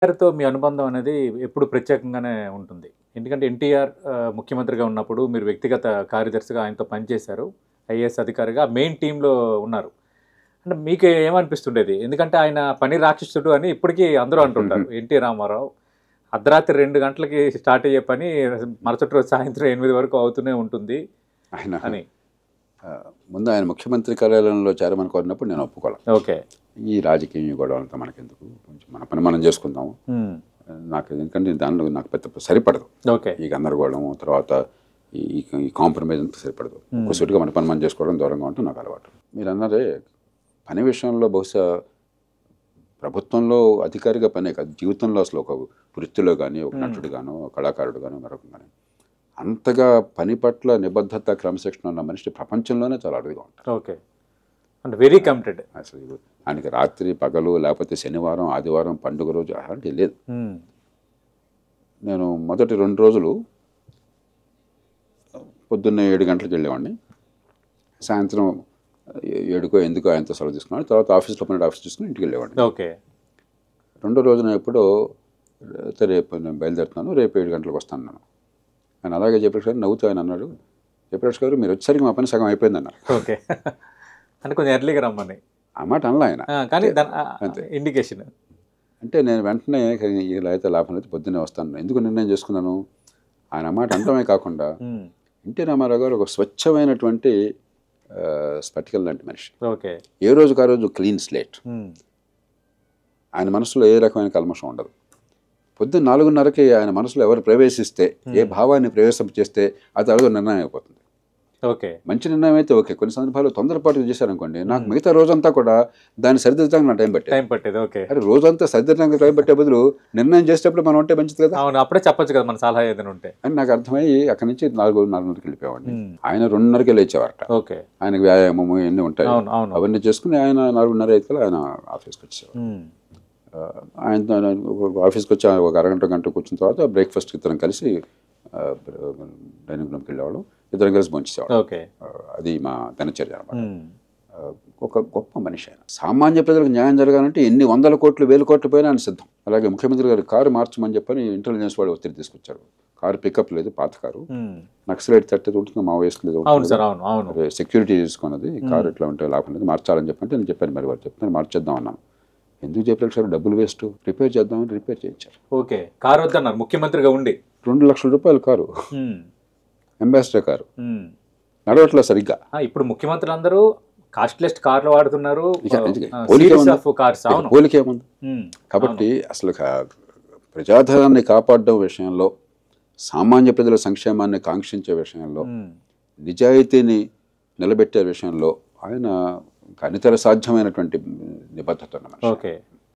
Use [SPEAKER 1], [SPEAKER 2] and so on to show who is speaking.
[SPEAKER 1] ఎన్టీఆర్‌తో మీ అనుబంధం అనేది ఎప్పుడు ప్రత్యేకంగానే ఉంటుంది. ఎందుకంటే ఎన్టీఆర్ ముఖ్యమంత్రిగా ఉన్నప్పుడు మీరు వ్యక్తిగత కార్యదర్శిగా ఆయనతో పనిచేశారు. ఐఏఎస్ అధికారిగా మెయిన్ టీమ్‌లో ఉన్నారు. అంటే మీకు ఏమనిపిస్తుండేది? ఎందుకంటే ఆయన పని రాక్షసుడు అని ఇప్పటికీ అందరూ అంటుంటారు. ఎన్టీ రామారావు అర్ధరాత్రి 2 గంటలకి స్టార్ట్ అయ్యే పని మరుసటి రోజు సాయంత్రం 8 వరకు అవుతూనే ఉంటుంది
[SPEAKER 2] ఆయన
[SPEAKER 1] అని.
[SPEAKER 2] ముందు ఆయన ముఖ్యమంత్రి కార్యాలయంలో చేరమని కోరినప్పుడు నేను ఒప్పుకోవాలి.
[SPEAKER 1] ఓకే.
[SPEAKER 2] ఈ రాజకీయ గొడవలంతా మనకెందుకు, కొంచెం మన పని మనం చేసుకుందాము. నాకు ఎందుకంటే దానిలో నాకు పెద్ద సరిపడదు.
[SPEAKER 1] ఓకే.
[SPEAKER 2] ఈ గందరగోళం తర్వాత ఈ కాంప్రమైజ్ అంతా సరిపడదు. కొద్దిగా మన పని మనం చేసుకోవడం దూరంగా ఉంటే నాకు అలవాటు. మీరు అన్నారే పని విషయంలో బహుశా ప్రభుత్వంలో అధికారిగా పనే కాదు, జీవితంలో అసలు ఒక వృత్తిలో కానీ ఒక నటుడు గాను కళాకారుడు గాను మరొక కానీ అంతగా పని పట్ల నిబద్ధత క్రమశిక్షణ ఉన్న మనిషి ప్రపంచంలోనే చాలా అరుదుగా ఉంటారు.
[SPEAKER 1] ఓకే. అంటే వెరీ కమిటెడ్.
[SPEAKER 2] అసలు ఆయనకి రాత్రి పగలు లేకపోతే శనివారం ఆదివారం పండుగ రోజు అలాంటివి లేదు. నేను మొదటి 2 రోజులు పొద్దున్నే 7 గంటలకు వెళ్ళేవాడిని, సాయంత్రం 7కో ఎందుకో ఆయనతో సెలవు తీసుకున్నాను. తర్వాత ఆఫీస్లో పని ఆఫీస్ తీసుకుని ఇంటికి వెళ్ళేవాడిని.
[SPEAKER 1] ఓకే.
[SPEAKER 2] 2వ రోజున ఎప్పుడో రేపు నేను బయలుదేరుతున్నాను, రేపు 7 గంటలకు వస్తాను నేను. ఆయన అలాగే జయప్రకాష్ గారు నవ్వుతూ ఆయన అన్నాడు, జయప్రకాష్ గారు మీరు వచ్చేసరికి మా పని సగం అయిపోయింది అన్నారు.
[SPEAKER 1] ఓకే. అంటే కొంచెం ఎర్లీగా రమ్మని
[SPEAKER 2] ఆ మాట అనలా ఆయన,
[SPEAKER 1] కానీ ఇండికేషన్.
[SPEAKER 2] అంటే నేను వెంటనే ఇలా అయితే లాభం అయితే పొద్దున్నే వస్తాను. ఎందుకు నిర్ణయం చేసుకున్నాను, ఆయన మాట అంటమే కాకుండా ఎన్టీ రామారావు గారు ఒక స్వచ్ఛమైనటువంటి స్పటికల్ లాంటి మనిషి.
[SPEAKER 1] ఓకే.
[SPEAKER 2] ఏ రోజుకు ఆ రోజు క్లీన్ స్లేట్. ఆయన మనసులో ఏ రకమైన కల్మషం ఉండదు. పొద్దున్న 4:30కి ఆయన మనసులో ఎవరు ప్రవేశిస్తే, ఏ భావాన్ని ప్రవేశింపచేస్తే అది అడుగు నిర్ణయం అయిపోతుంది.
[SPEAKER 1] ఓకే.
[SPEAKER 2] మంచి నిర్ణయం అయితే ఓకే. కొన్ని సందర్భాలు తొందరపాటు చేశారనుకోండి, నాకు మిగతా రోజంతా కూడా దాన్ని సరిదిద్దడానికి నా టైం
[SPEAKER 1] పట్టేది. ఓకే.
[SPEAKER 2] అరే రోజంతా సరిదిద్దడానికి టైం పట్టే బదులు నిర్ణయం చేసేటప్పుడు మనం ఉంటే మంచిది కదా.
[SPEAKER 1] అవును, అప్పుడే చెప్పొచ్చు కదా మన సలహా ఏదైనా ఉంటే అని
[SPEAKER 2] నాకు అర్థమయ్యి అక్కడి నుంచి 4:30కి వెళ్ళిపోయేవాడిని. ఆయన 2:30కే లేచేవారట.
[SPEAKER 1] ఓకే.
[SPEAKER 2] ఆయనకు వ్యాయామము ఎన్ని ఉంటాయి అవన్నీ చేసుకుని ఆయన 4:30 ఆయన ఆఫీస్కి వచ్చేవారు. ఆయన ఆఫీస్కి వచ్చి ఒక అరగంట గంట కూర్చున్న తర్వాత బ్రేక్ఫాస్ట్కి ఇద్దరం కలిసి డైనింగ్ రూమ్కి వెళ్ళేవాళ్ళం, ఇద్దరం కలిసి భోంచేసేవాళ్ళం.
[SPEAKER 1] ఓకే.
[SPEAKER 2] అది మా దినచర్య అనమాట. ఒక గొప్ప మనిషి ఆయన. సామాన్య ప్రజలకు న్యాయం జరగాలంటే ఎన్ని 100 కోట్లు 1000 కోట్లు పోయినా ఆయన సిద్ధం. అలాగే ముఖ్యమంత్రి గారు కారు మార్చమని చెప్పని ఇంటెలిజెన్స్ వాళ్ళు ఒత్తిడి తీసుకొచ్చారు. కారు పికప్ లేదు, పాత కారు, నక్సలైట్ తట్టేది ఉంటుంది, మా వయసు లేదు, సెక్యూరిటీ తీసుకున్నది, కారు ఇట్లా ఉంటే లాభం లేదు, మార్చాలని చెప్పంటే నేను చెప్పాను. మరి వారు చెప్తాను మార్చేద్దాం అన్నాను. ఎందుకు చెప్పలేదు సార్, డబ్బులు వేస్ట్, రిపేర్ చేద్దామని రిపేర్ చేయించారు.
[SPEAKER 1] ఓకే. కారు వద్దన్నారు ముఖ్యమంత్రిగా ఉండి.
[SPEAKER 2] 2 లక్షల రూపాయల కారు, అంబాసిడర్ కారు, నడవట్లేదు సరిగ్గా.
[SPEAKER 1] ఇప్పుడు ముఖ్యమంత్రులు అందరూ కాస్ట్లెస్ట్ కార్లు వాడుతున్నారు.
[SPEAKER 2] పోలికేముంది. కాబట్టి అసలు ప్రజాధనాన్ని కాపాడడం విషయంలో, సామాన్య ప్రజల సంక్షేమాన్ని కాంక్షించే విషయంలో, నిజాయితీని నిలబెట్టే విషయంలో ఆయన అనితర సాధ్యమైనటువంటి నిబద్ధత ఉన్న మనిషి.
[SPEAKER 1] ఓకే.